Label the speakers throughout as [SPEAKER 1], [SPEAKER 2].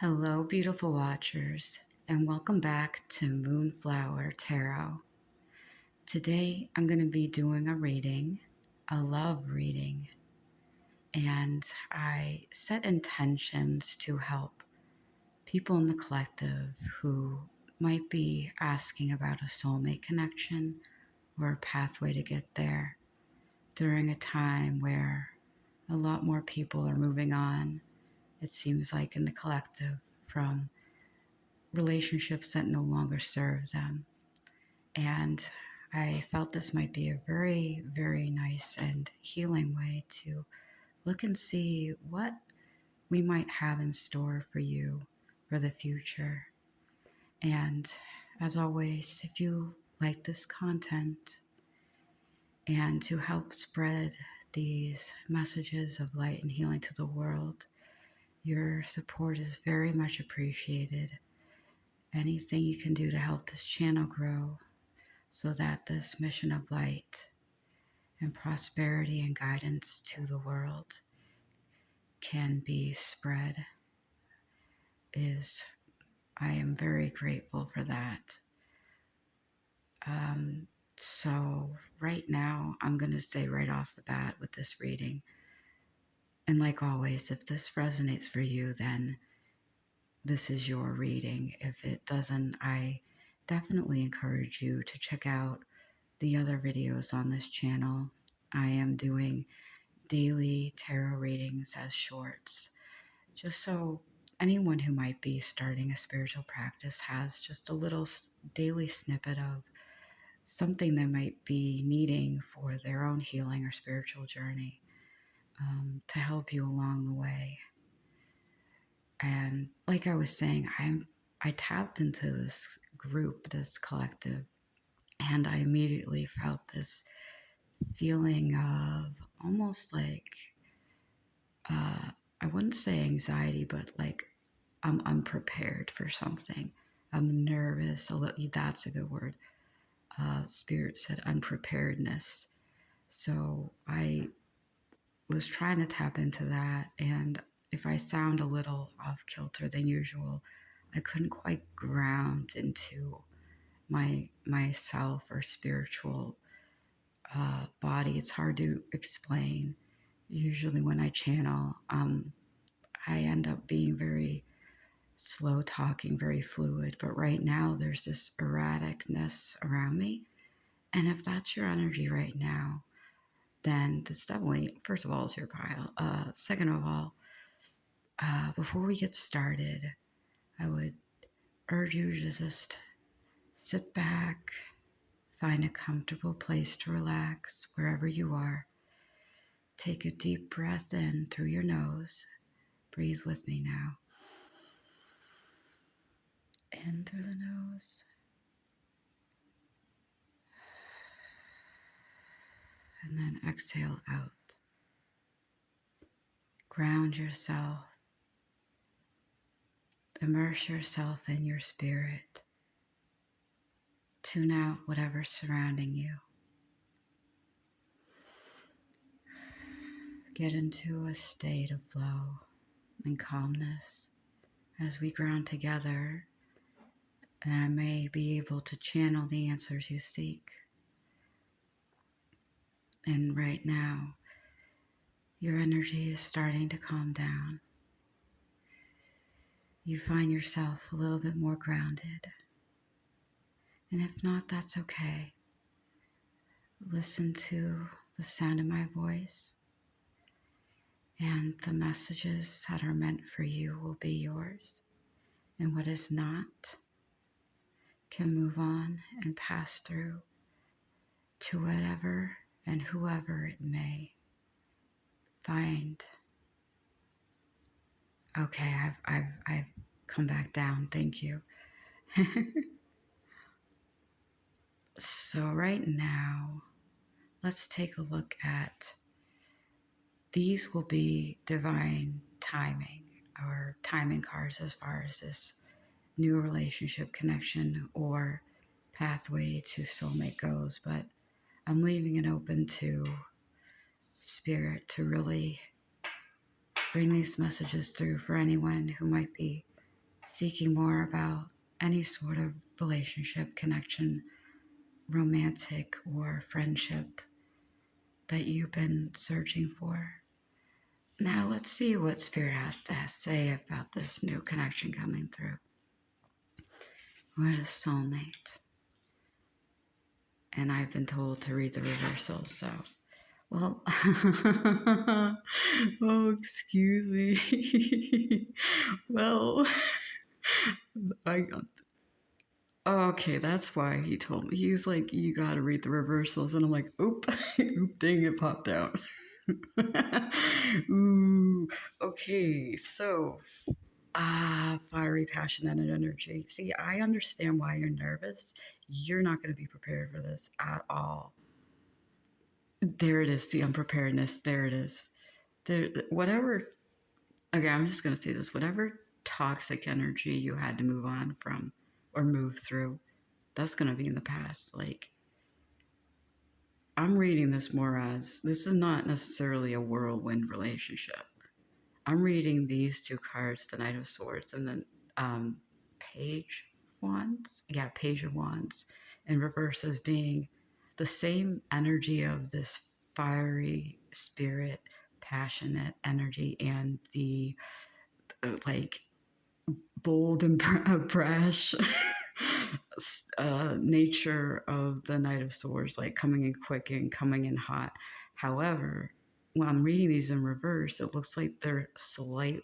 [SPEAKER 1] Hello, beautiful watchers, and welcome back to Moonflower Tarot. Today, I'm going to be doing a reading, a love reading, and I set intentions to help people in the collective who might be asking about a soulmate connection or a pathway to get there during a time where a lot more people are moving on, it seems like, in the collective from relationships that no longer serve them. And I felt this might be a very, very nice and healing way to look and see what we might have in store for you for the future. And as always, if you like this content and to help spread these messages of light and healing to the world, your support is very much appreciated. Anything you can do to help this channel grow so that this mission of light and prosperity and guidance to the world can be spread I am very grateful for that. So right now, I'm going to say right off the bat with this reading, and like always, if this resonates for you, then this is your reading. If it doesn't, I definitely encourage you to check out the other videos on this channel. I am doing daily tarot readings as shorts, just so anyone who might be starting a spiritual practice has just a little daily snippet of something they might be needing for their own healing or spiritual journey, to help you along the way. And like I was saying, I tapped into this group, this collective, and I immediately felt this feeling of almost like, I wouldn't say anxiety, but like I'm unprepared for something. I'm nervous. That's a good word. Spirit said unpreparedness. So I was trying to tap into that. And if I sound a little off kilter than usual, I couldn't quite ground into myself or spiritual body. It's hard to explain. Usually when I channel, I end up being very slow talking, very fluid. But right now, there's this erraticness around me. And if that's your energy right now, then that's definitely, first of all, it's your pile. Second of all, before we get started, I would urge you to just sit back, find a comfortable place to relax wherever you are. Take a deep breath in through your nose. Breathe with me now. In through the nose. And then exhale out. Ground yourself. Immerse yourself in your spirit. Tune out whatever's surrounding you. Get into a state of flow and calmness as we ground together, and I may be able to channel the answers you seek. And right now, your energy is starting to calm down. You find yourself a little bit more grounded. And if not, that's okay. Listen to the sound of my voice, and the messages that are meant for you will be yours. And what is not can move on and pass through to whatever and whoever it may find. Okay, I've come back down. Thank you. So right now, let's take a look at, these will be divine timing or timing cards as far as this new relationship connection or pathway to soulmate goes, but I'm leaving it open to Spirit to really bring these messages through for anyone who might be seeking more about any sort of relationship, connection, romantic or friendship that you've been searching for. Now let's see what Spirit has to say about this new connection coming through. What is soulmate? And I've been told to read the reversal, so well, oh, excuse me. Well, I okay, that's why he told me. He's like, you gotta read the reversals, and I'm like, oop, oop, dang, it popped out. Ooh, okay, so fiery, passionate energy. See, I understand why you're nervous. You're not going to be prepared for this at all. There it is, the unpreparedness. There it is. There, whatever. Okay, I'm just going to say this. Whatever toxic energy you had to move on from or move through, that's going to be in the past. Like, I'm reading this more as this is not necessarily a whirlwind relationship. I'm reading these two cards, the Knight of Swords and then Page of Wands. Yeah, Page of Wands in reverse as being the same energy of this fiery spirit, passionate energy, and the like bold and brash nature of the Knight of Swords, like coming in quick and coming in hot. However, when I'm reading these in reverse, it looks like they're slower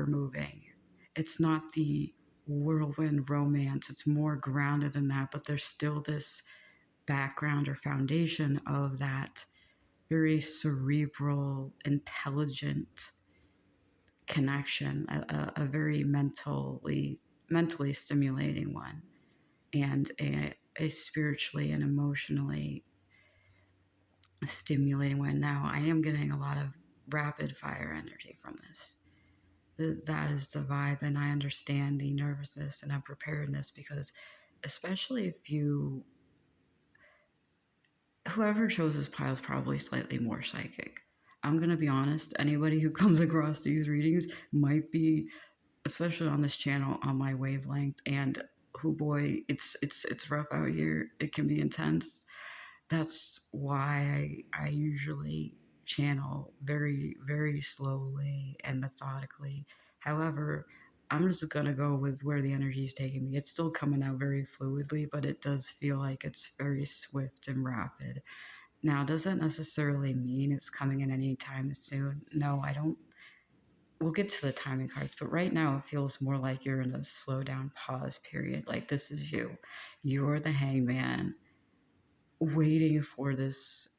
[SPEAKER 1] moving. It's not the whirlwind romance, it's more grounded than that, but there's still this background or foundation of that very cerebral, intelligent connection, a very mentally stimulating one, and a spiritually and emotionally stimulating one. Now, I am getting a lot of rapid fire energy from this. That is the vibe, and I understand the nervousness and unpreparedness because, especially if whoever chose this pile is probably slightly more psychic. I'm gonna be honest, anybody who comes across these readings might be, especially on this channel, on my wavelength, and who boy, it's rough out here. It can be intense. That's why I usually channel very, very slowly and methodically. However, I'm just gonna go with where the energy is taking me. It's still coming out very fluidly, but it does feel like it's very swift and rapid. Now, does that necessarily mean it's coming in anytime soon? No, I don't. We'll get to the timing cards, but right now it feels more like you're in a slow down pause period. Like this is you. You're the hangman waiting for this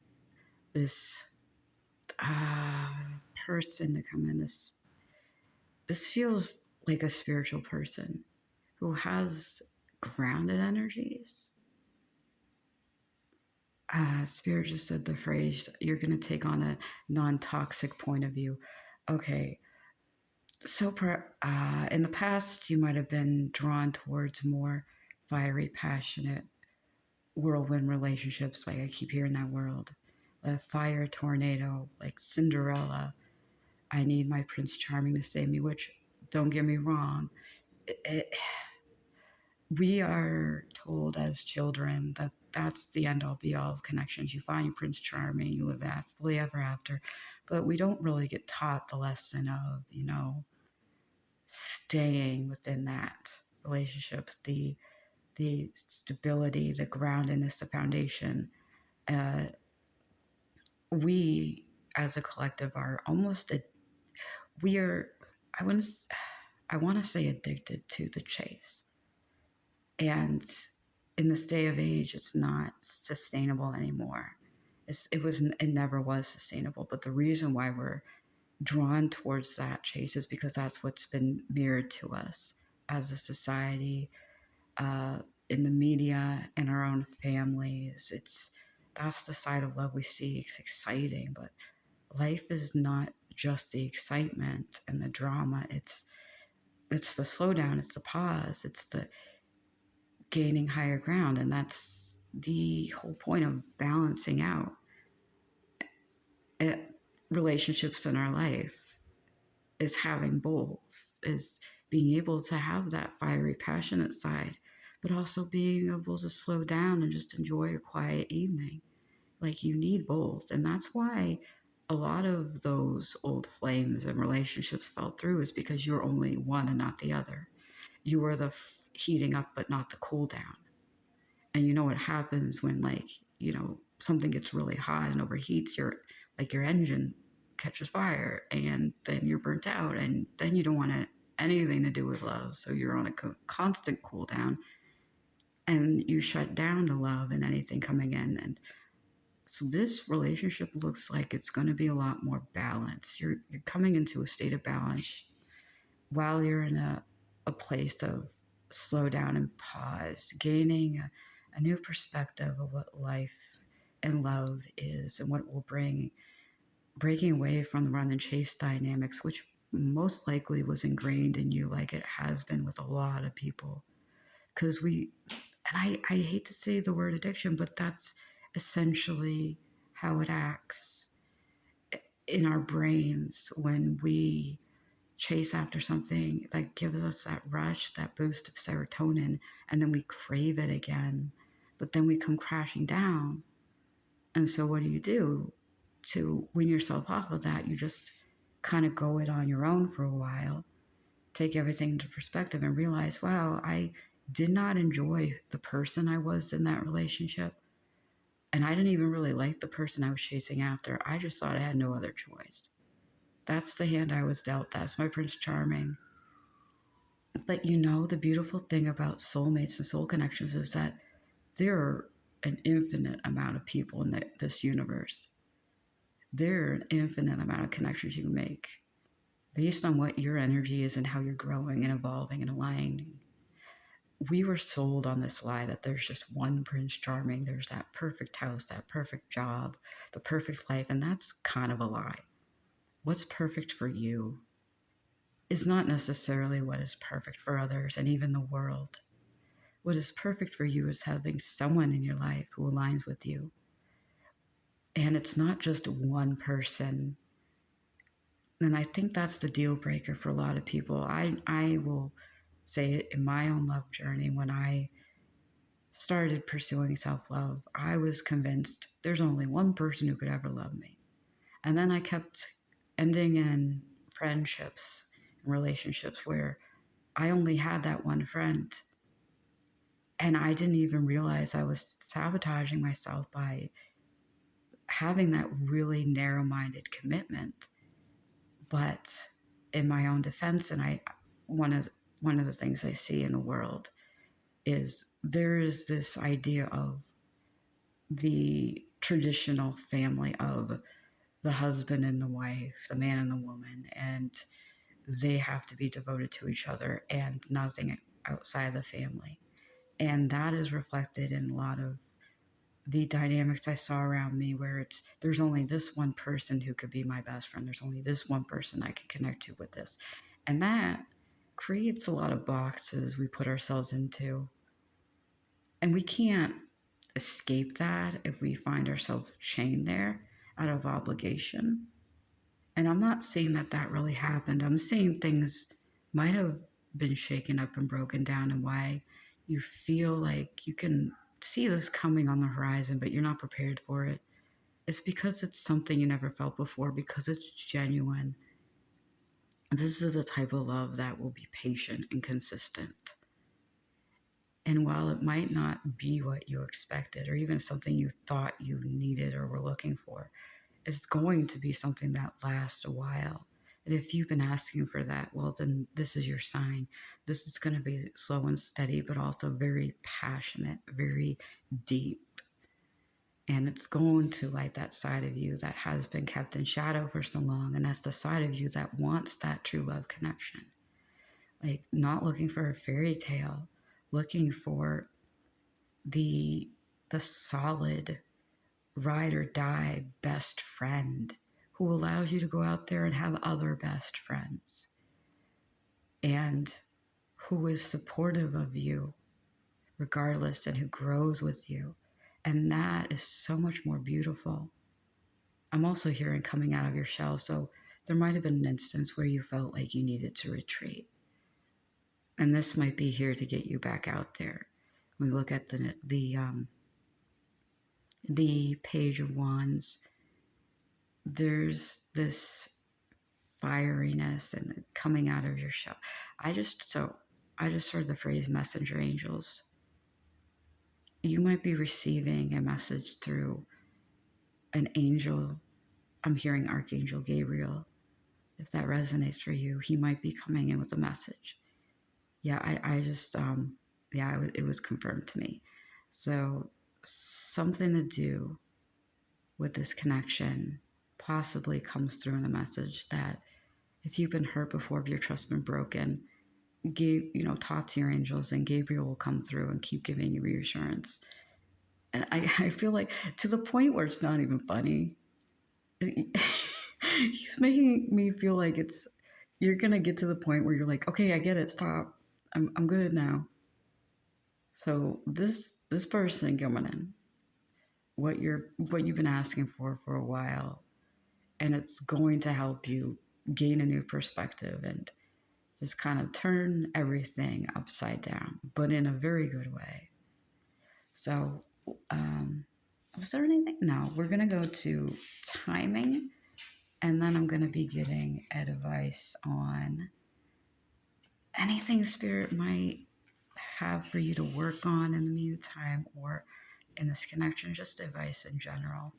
[SPEAKER 1] person to come in. This feels like a spiritual person who has grounded energies. Spirit just said the phrase, you're going to take on a non-toxic point of view. Okay, so in the past, you might have been drawn towards more fiery, passionate, whirlwind relationships. Like I keep hearing that word. A fire tornado, like Cinderella. I need my Prince Charming to save me, which, don't get me wrong, we are told as children that that's the end all be all of connections. You find your Prince Charming, you live happily ever after. But we don't really get taught the lesson of, staying within that relationship, the stability, the groundedness, the foundation. We as a collective are we are, I want to say addicted to the chase. And in this day of age, it's not sustainable anymore. It never was sustainable. But the reason why we're drawn towards that chase is because that's what's been mirrored to us as a society, in the media, in our own families. That's the side of love we see. It's exciting, but life is not just the excitement and the drama. It's the slowdown, it's the pause, it's the gaining higher ground, and that's the whole point of balancing out relationships in our life. is having both, is being able to have that fiery, passionate side, but also being able to slow down and just enjoy a quiet evening. Like, you need both. And that's why a lot of those old flames and relationships fell through, is because you're only one and not the other. You were the heating up, but not the cool down. And you know what happens when, like, something gets really hot and overheats, your engine catches fire, and then you're burnt out, and then you don't want anything to do with love. So you're on a constant cool down, and you shut down to love and anything coming in. And so this relationship looks like it's going to be a lot more balanced. You're coming into a state of balance while you're in a place of slow down and pause, gaining a new perspective of what life and love is and what it will bring, breaking away from the run and chase dynamics, which most likely was ingrained in you, like it has been with a lot of people. Because I hate to say the word addiction, but that's essentially how it acts in our brains when we chase after something that gives us that rush, that boost of serotonin, and then we crave it again. But then we come crashing down. And so what do? To wean yourself off of that, you just kind of go it on your own for a while, take everything into perspective, and realize, wow, I did not enjoy the person I was in that relationship. And I didn't even really like the person I was chasing after. I just thought I had no other choice. That's the hand I was dealt. That's my Prince Charming. But the beautiful thing about soulmates and soul connections is that there are an infinite amount of people in this universe. There are an infinite amount of connections you can make based on what your energy is and how you're growing and evolving and aligning. We were sold on this lie that there's just one Prince Charming. There's that perfect house, that perfect job, the perfect life. And that's kind of a lie. What's perfect for you is not necessarily what is perfect for others and even the world. What is perfect for you is having someone in your life who aligns with you. And it's not just one person. And I think that's the deal breaker for a lot of people. I will say it in my own love journey. When I started pursuing self-love, I was convinced there's only one person who could ever love me. And then I kept ending in friendships and relationships where I only had that one friend. And I didn't even realize I was sabotaging myself by having that really narrow-minded commitment. But in my own defense, and one of the things I see in the world is there is this idea of the traditional family of the husband and the wife, the man and the woman, and they have to be devoted to each other and nothing outside the family. And that is reflected in a lot of the dynamics I saw around me, where there's only this one person who could be my best friend. There's only this one person I can connect to with this. And that creates a lot of boxes we put ourselves into. And we can't escape that if we find ourselves chained there out of obligation. And I'm not saying that really happened. I'm saying things might have been shaken up and broken down, and why you feel like you can see this coming on the horizon, but you're not prepared for it. It's because it's something you never felt before, because it's genuine. This is a type of love that will be patient and consistent. And while it might not be what you expected, or even something you thought you needed or were looking for, it's going to be something that lasts a while. And if you've been asking for that, well, then this is your sign. This is going to be slow and steady, but also very passionate, very deep. And it's going to light that side of you that has been kept in shadow for so long. And that's the side of you that wants that true love connection. Like, not looking for a fairy tale, looking for the solid ride or die best friend who allows you to go out there and have other best friends, and who is supportive of you regardless, and who grows with you. And that is so much more beautiful. I'm also hearing coming out of your shell. So there might have been an instance where you felt like you needed to retreat. And this might be here to get you back out there. When we look at the Page of Wands, there's this fieriness and coming out of your shell. I just heard the phrase messenger angels. You might be receiving a message through an angel. I'm hearing Archangel Gabriel. If that resonates for you, he might be coming in with a message. Yeah, I just, it was confirmed to me. So something to do with this connection possibly comes through in a message that if you've been hurt before, if your trust's been broken, talk to your angels and Gabriel will come through and keep giving you reassurance. And I feel like to the point where it's not even funny. He's making me feel like you're gonna get to the point where you're like, okay, I get it, stop. I'm good now. So this person coming in, what you've been asking for a while, and it's going to help you gain a new perspective and just kind of turn everything upside down, but in a very good way. So, was there anything? No, we're going to go to timing, and then I'm going to be getting advice on anything Spirit might have for you to work on in the meantime or in this connection, just advice in general.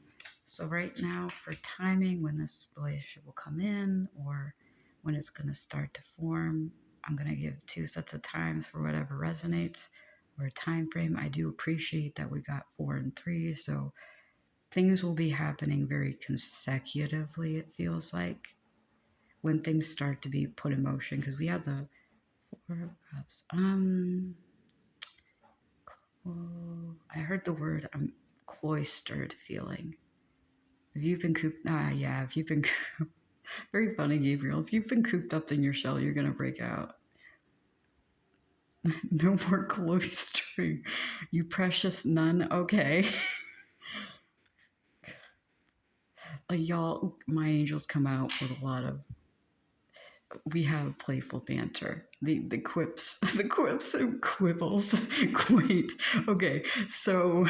[SPEAKER 1] So right now for timing, when this relationship will come in or when it's going to start to form, I'm going to give 2 sets of times for whatever resonates or a time frame. I do appreciate that we got 4 and 3, so things will be happening very consecutively, it feels like, when things start to be put in motion, because we have the 4 of Cups. I heard the word cloistered feeling. If you've been cooped, if you've been very funny, Gabriel. If you've been cooped up in your shell, you're gonna break out. No more cloistering, you precious nun. Okay. Y'all, my angels come out with a lot of. We have playful banter. The quips, the quips and quibbles. Wait. Okay. So,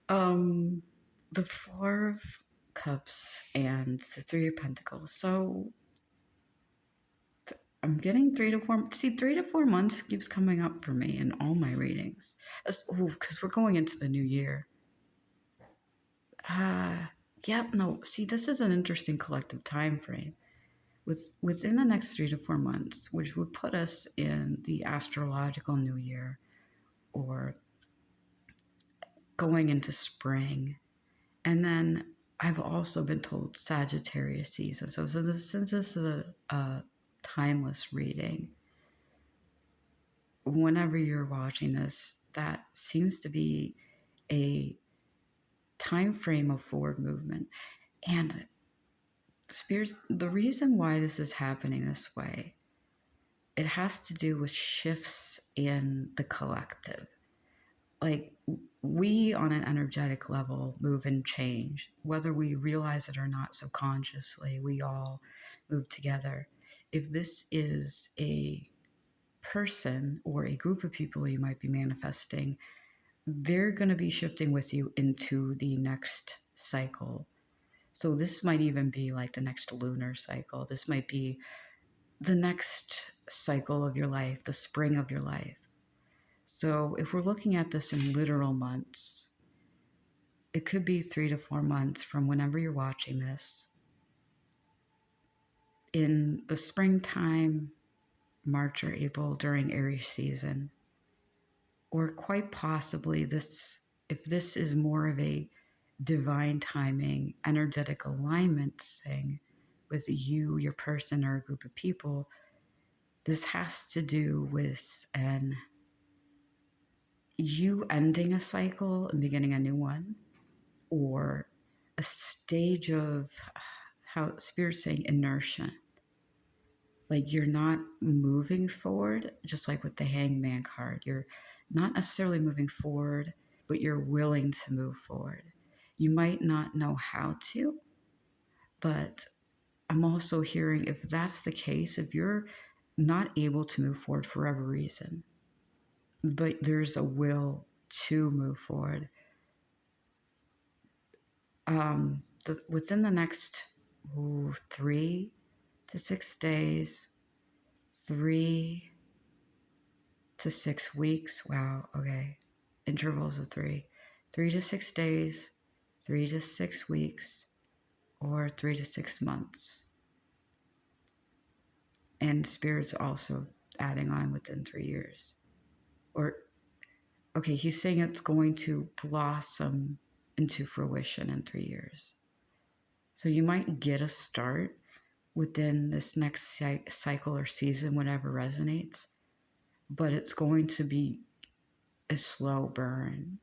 [SPEAKER 1] the 4 of Cups and the 3 of Pentacles. So I'm getting 3 to 4. See, 3 to 4 months keeps coming up for me in all my readings. Because we're going into the new year. See, this is an interesting collective time frame. Within the next 3 to 4 months, which would put us in the astrological new year or going into spring. And then I've also been told Sagittarius season. So since this is a timeless reading, whenever you're watching this, that seems to be a time frame of forward movement. And Spirits, the reason why this is happening this way, it has to do with shifts in the collective. Like, we on an energetic level move and change, whether we realize it or not subconsciously. We all move together. If this is a person or a group of people you might be manifesting, they're going to be shifting with you into the next cycle. So this might even be like the next lunar cycle. This might be the next cycle of your life, the spring of your life. So if we're looking at this in literal months, it could be 3 to 4 months from whenever you're watching this. In the springtime, March or April, during Aries season, or quite possibly if this is more of a divine timing, energetic alignment thing with you, your person, or a group of people, this has to do with you ending a cycle and beginning a new one, or a stage of, how Spirit's saying, inertia. Like, you're not moving forward, just like with the Hangman card. You're not necessarily moving forward, but you're willing to move forward. You might not know how to, But I'm also hearing, if that's the case, if you're not able to move forward for whatever reason, but there's a will to move forward, within the next 3 to 6 days, 3 to 6 weeks. Wow, okay. Intervals of 3 to 6 days, 3 to 6 weeks, or 3 to 6 months. And Spirit's also adding on within 3 years. Or, okay, he's saying it's going to blossom into fruition in 3 years. So you might get a start within this next cycle or season, whatever resonates, but it's going to be a slow burn,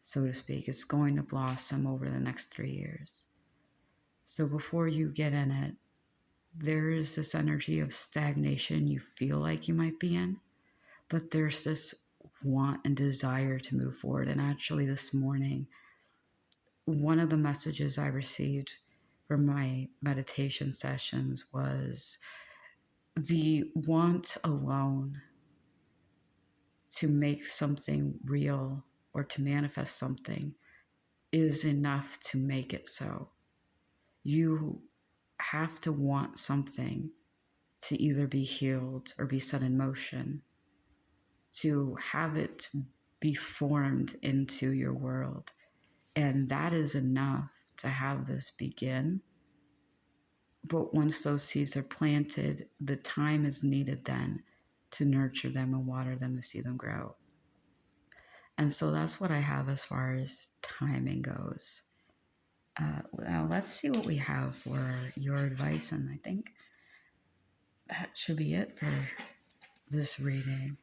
[SPEAKER 1] so to speak. It's going to blossom over the next 3 years. So before you get in it, there is this energy of stagnation you feel like you might be in, but there's this want and desire to move forward. And actually, this morning, one of the messages I received from my meditation sessions was the want alone to make something real or to manifest something is enough to make it so. You have to want something to either be healed or be set in motion, to have it be formed into your world. And that is enough to have this begin. But once those seeds are planted, the time is needed then to nurture them and water them to see them grow. And so that's what I have as far as timing goes. Now let's see what we have for your advice, and I think that should be it for this reading.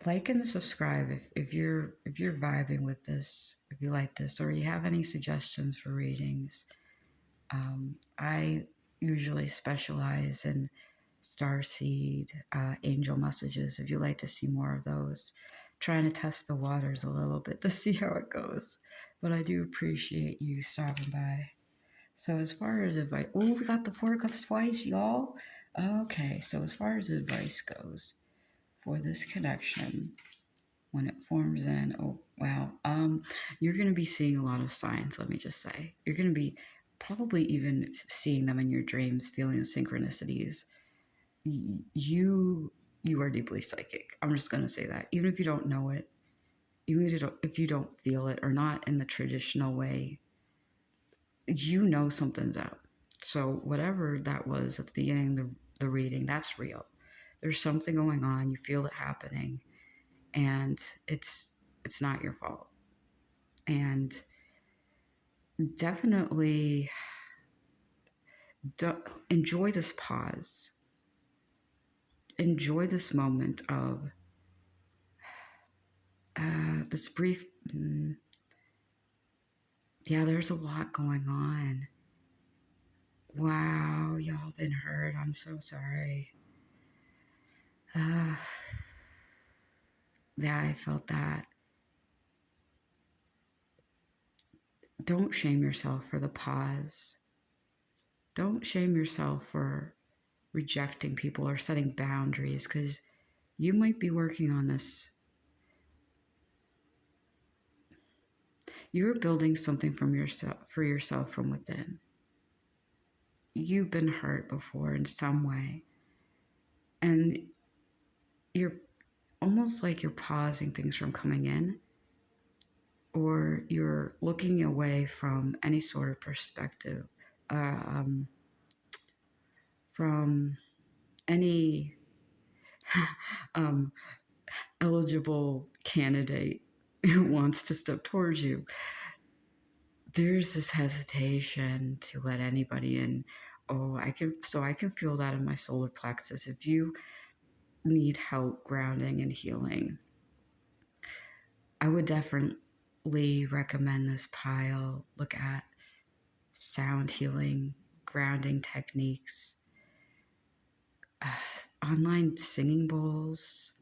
[SPEAKER 1] Like and subscribe if you're vibing with this, if you like this, or you have any suggestions for readings. I usually specialize in Starseed, angel messages. If you like to see more of those, trying to test the waters a little bit to see how it goes. But I do appreciate you stopping by. So as far as advice, we got the Four of Cups twice, y'all. Okay, so as far as advice goes for this connection, when it forms in, you're going to be seeing a lot of signs. Let me just say, you're going to be probably even seeing them in your dreams, feeling synchronicities. You are deeply psychic. I'm just going to say that, even if you don't know it, even if you don't feel it, or not in the traditional way, you know something's up. So whatever that was at the beginning of the reading, that's real. There's something going on. You feel it happening, and it's not your fault. And definitely enjoy this pause. Enjoy this moment of this brief. Yeah, there's a lot going on. Wow, y'all been hurt. I'm so sorry. Yeah, I felt that. Don't shame yourself for the pause. Don't shame yourself for rejecting people or setting boundaries, because you might be working on this. You're building something for yourself from within. You've been hurt before in some way, and you're almost like you're pausing things from coming in, or you're looking away from any sort of perspective, from any eligible candidate who wants to step towards you. There's this hesitation to let anybody in. I can feel that in my solar plexus. If you need help grounding and healing, I would definitely recommend this pile. Look at sound healing, grounding techniques, online singing bowls,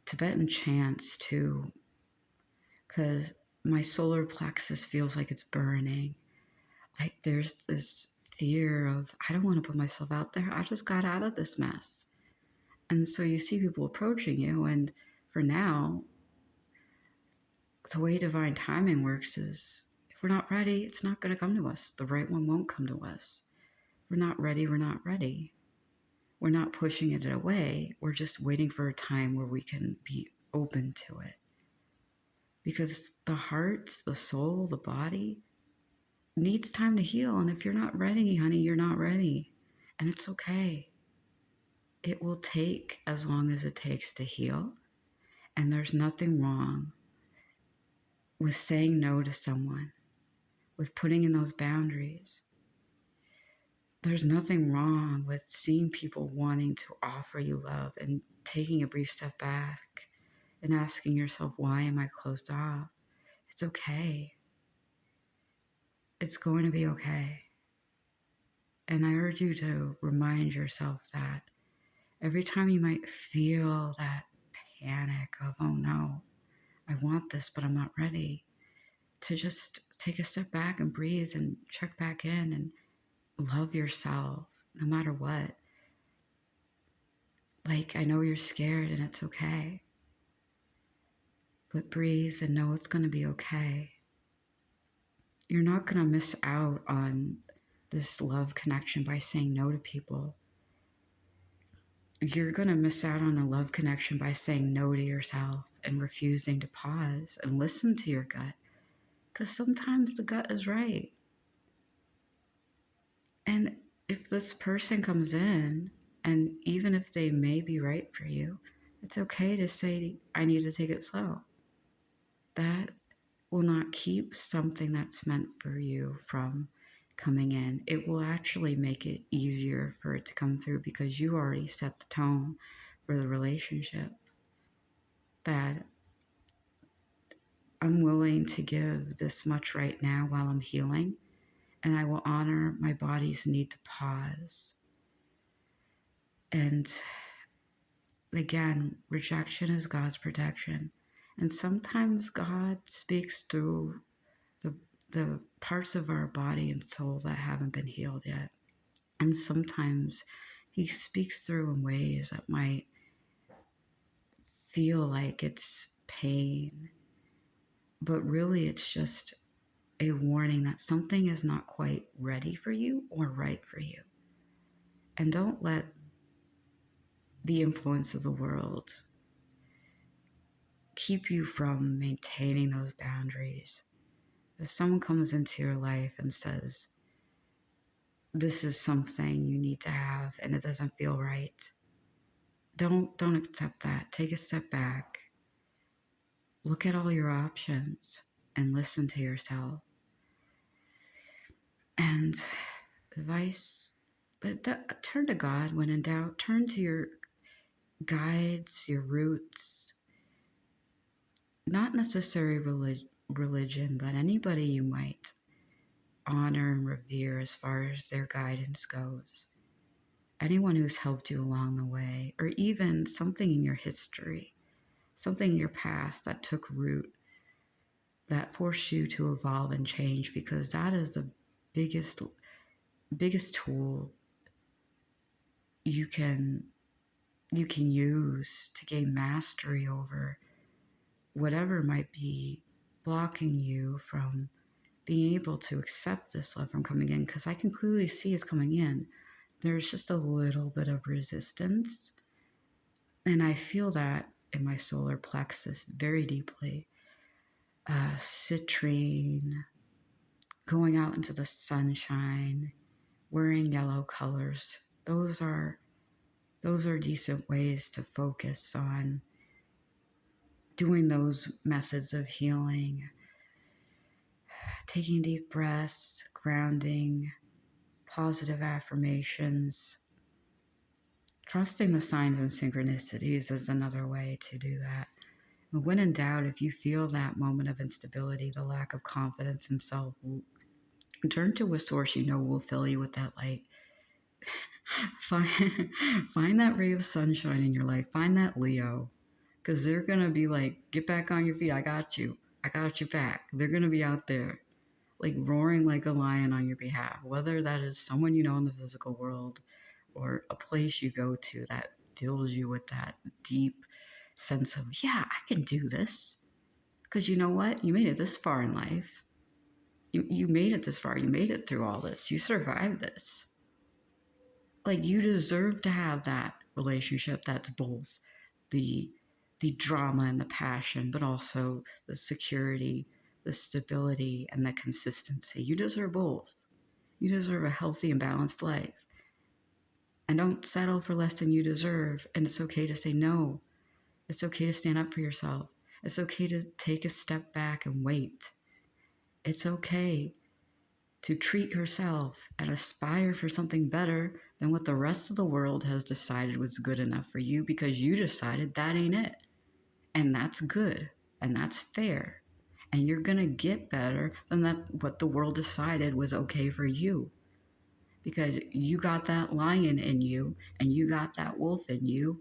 [SPEAKER 1] Tibetan chants too, because my solar plexus feels like it's burning. Like there's this fear of, I don't want to put myself out there. I just got out of this mess. And so you see people approaching you, and for now, the way divine timing works is if we're not ready, it's not going to come to us. The right one won't come to us. We're not ready, we're not ready. We're not pushing it away. We're just waiting for a time where we can be open to it. Because the heart, the soul, the body needs time to heal. And if you're not ready, honey, you're not ready. And it's okay. It will take as long as it takes to heal. And there's nothing wrong with saying no to someone, with putting in those boundaries. There's nothing wrong with seeing people wanting to offer you love and taking a brief step back and asking yourself, why am I closed off? It's okay. It's going to be okay. And I urge you to remind yourself that every time you might feel that panic of, oh no, I want this, but I'm not ready, to just take a step back and breathe and check back in and love yourself no matter what. Like, I know you're scared and it's okay, but breathe and know it's going to be okay. You're not going to miss out on this love connection by saying no to people. You're going to miss out on a love connection by saying no to yourself and refusing to pause and listen to your gut. Because sometimes the gut is right. And if this person comes in, and even if they may be right for you, it's okay to say, I need to take it slow. That will not keep something that's meant for you from coming in. It will actually make it easier for it to come through because you already set the tone for the relationship. That I'm willing to give this much right now while I'm healing, and I will honor my body's need to pause. And again, rejection is God's protection. And sometimes God speaks through the parts of our body and soul that haven't been healed yet. And sometimes he speaks through in ways that might feel like it's pain, but really it's just a warning that something is not quite ready for you or right for you. And don't let the influence of the world keep you from maintaining those boundaries. If someone comes into your life and says, this is something you need to have and it doesn't feel right, don't accept that. Take a step back. Look at all your options and listen to yourself. And advice, but turn to God when in doubt. Turn to your guides, your roots. Not necessarily religion, but anybody you might honor and revere as far as their guidance goes. Anyone who's helped you along the way, or even something in your history, something in your past that took root, that forced you to evolve and change, because that is the biggest tool you can use to gain mastery over whatever might be blocking you from being able to accept this love from coming in. Because I can clearly see it's coming in. There's just a little bit of resistance, and I feel that in my solar plexus very deeply. Citrine, going out into the sunshine, wearing yellow colors. Those are decent ways to focus on doing those methods of healing. Taking deep breaths, grounding, positive affirmations. Trusting the signs and synchronicities is another way to do that. And when in doubt, if you feel that moment of instability, the lack of confidence in self, turn to a source you know will fill you with that light. Find that ray of sunshine in your life. Find that Leo, because they're going to be like, get back on your feet. I got you. I got your back. They're going to be out there, like roaring like a lion on your behalf, whether that is someone you know in the physical world or a place you go to that fills you with that deep sense of, yeah, I can do this. Because you know what? You made it this far in life. You made it this far. You made it through all this. You survived this. Like, you deserve to have that relationship that's both the drama and the passion, but also the security, the stability, and the consistency. You deserve both. You deserve a healthy and balanced life. And don't settle for less than you deserve. And it's okay to say no. It's okay to stand up for yourself. It's okay to take a step back and wait. It's okay to treat yourself and aspire for something better than what the rest of the world has decided was good enough for you, because you decided that ain't it. And that's good. And that's fair. And you're going to get better than what the world decided was okay for you. Because you got that lion in you and you got that wolf in you.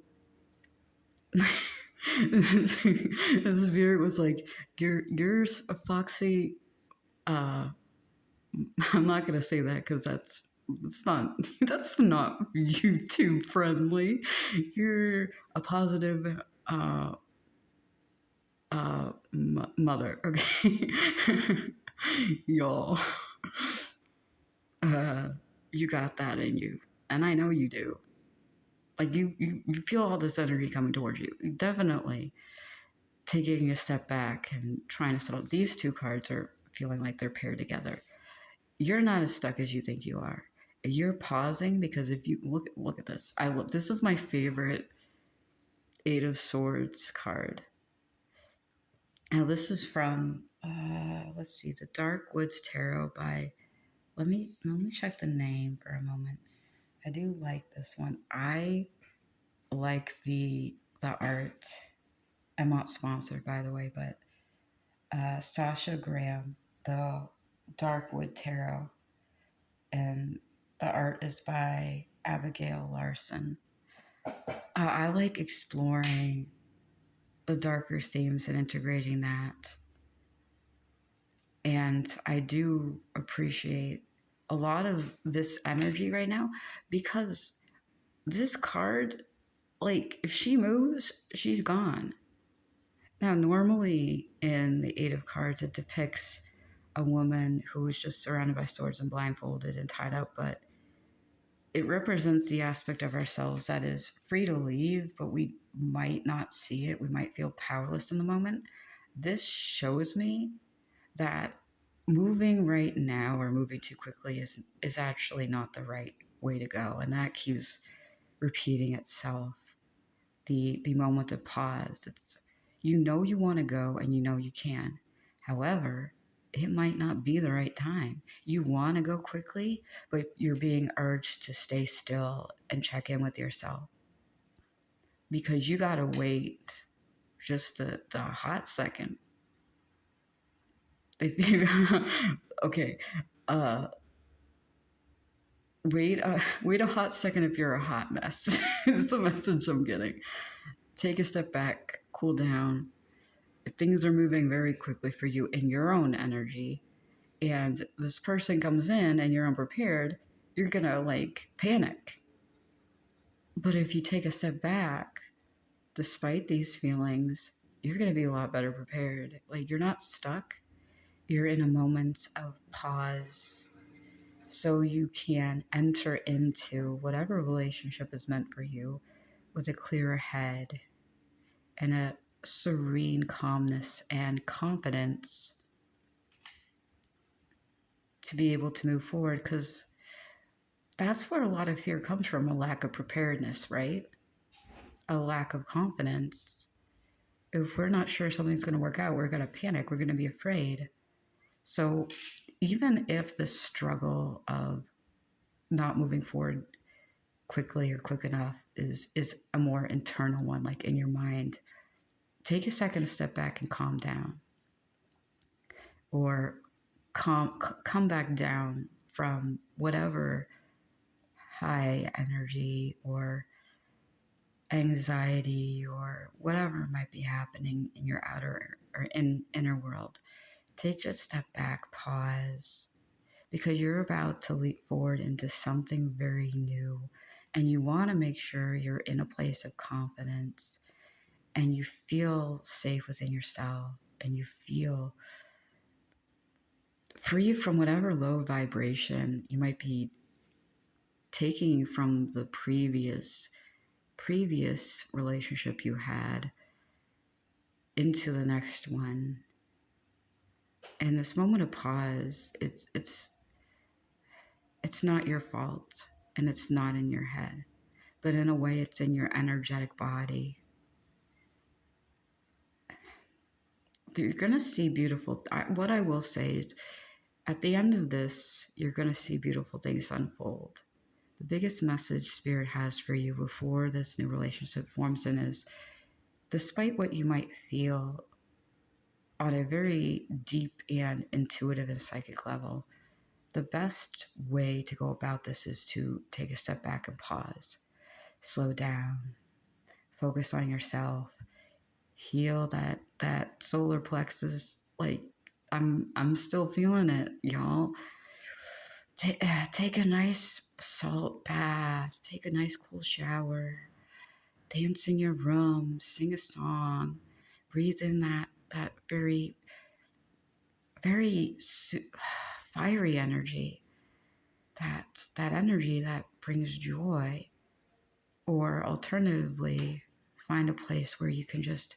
[SPEAKER 1] The spirit was like, you're a foxy, I'm not gonna say that because that's not YouTube friendly. You're a positive mother, okay? Y'all, you got that in you, and I know you do. Like, you feel all this energy coming towards you. Definitely taking a step back and trying to settle. These two cards are feeling like they're paired together. You're not as stuck as you think you are. You're pausing because if you look at this, this is my favorite Eight of Swords card. Now this is from let's see, the Dark Woods Tarot by. Let me check the name for a moment. I do like this one. I like the art. I'm not sponsored, by the way, but Sasha Graham, the Darkwood Tarot, and the art is by Abigail Larson. I like exploring the darker themes and integrating that. And I do appreciate a lot of this energy right now, because this card, like, if she moves, she's gone. Now, normally in the Eight of Cards, it depicts a woman who is just surrounded by swords and blindfolded and tied up, but it represents the aspect of ourselves that is free to leave, but we might not see it. We might feel powerless in the moment. This shows me that moving right now or moving too quickly is actually not the right way to go. And that keeps repeating itself. The moment of pause. It's, you know, you want to go and you know you can. However, it might not be the right time. You want to go quickly, but you're being urged to stay still and check in with yourself, because you got to wait just the hot second. Okay. Wait a hot second if you're a hot mess. It's the message I'm getting. Take a step back, cool down. If things are moving very quickly for you in your own energy, and this person comes in and you're unprepared, you're gonna like panic. But if you take a step back, despite these feelings, you're gonna be a lot better prepared. Like, you're not stuck. You're in a moment of pause, so you can enter into whatever relationship is meant for you with a clearer head and a serene calmness and confidence to be able to move forward, because that's where a lot of fear comes from, a lack of preparedness, right? A lack of confidence. If we're not sure something's going to work out, we're going to panic, we're going to be afraid. So even if the struggle of not moving forward quickly or quick enough is a more internal one, like in your mind, take a second to step back and calm down, or come back down from whatever high energy or anxiety or whatever might be happening in your outer or inner world, take a step back, pause, because you're about to leap forward into something very new. And you want to make sure you're in a place of confidence and you feel safe within yourself and you feel free from whatever low vibration you might be taking from the previous relationship you had into the next one. And this moment of pause, it's not your fault and it's not in your head, but in a way it's in your energetic body. You're going to see beautiful, what I will say is at the end of this, you're going to see beautiful things unfold. The biggest message Spirit has for you before this new relationship forms in is, despite what you might feel on a very deep and intuitive and psychic level, the best way to go about this is to take a step back and pause, slow down, focus on yourself, heal that solar plexus. Like I'm still feeling it, y'all. Take a nice salt bath, take a nice cool shower, dance in your room, sing a song, breathe in that very very fiery energy, that energy that brings joy. Or alternatively, find a place where you can just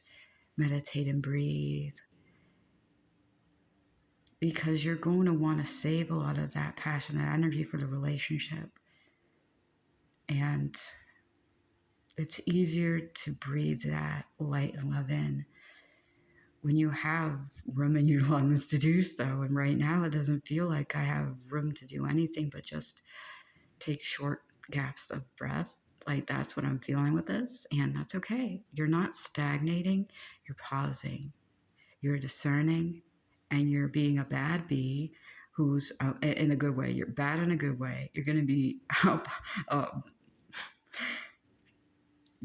[SPEAKER 1] meditate and breathe, because you're going to want to save a lot of that passionate energy for the relationship. And it's easier to breathe that light and love in when you have room in your lungs to do so. And right now it doesn't feel like I have room to do anything but just take short gaps of breath. Like that's what I'm feeling with this, and that's okay. You're not stagnating, you're pausing, you're discerning, and you're being a bad bee who's in a good way. You're bad in a good way. You're going to be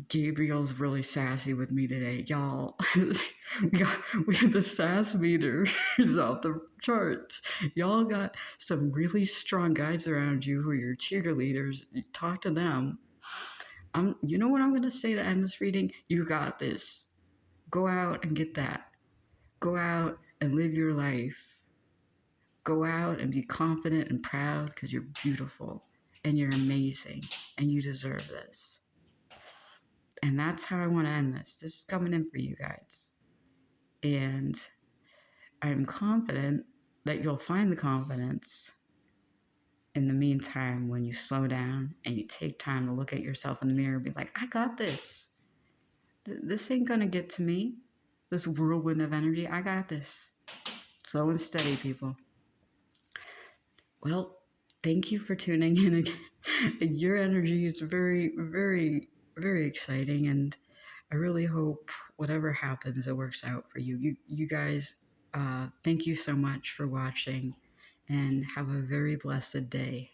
[SPEAKER 1] Gabriel's really sassy with me today, y'all. we had the sass meter is off the charts. Y'all got some really strong guys around you who are your cheerleaders. You talk to them. You know what I'm gonna say to end this reading? You got this. Go out and get that. Go out and live your life. Go out and be confident and proud because you're beautiful and you're amazing and you deserve this. And that's how I want to end this. This is coming in for you guys. And I'm confident that you'll find the confidence in the meantime when you slow down and you take time to look at yourself in the mirror and be like, I got this. This ain't going to get to me. This whirlwind of energy, I got this. Slow and steady, people. Well, thank you for tuning in again. Your energy is very, very, very exciting, and I really hope whatever happens, it works out for you. You guys, thank you so much for watching, and have a very blessed day.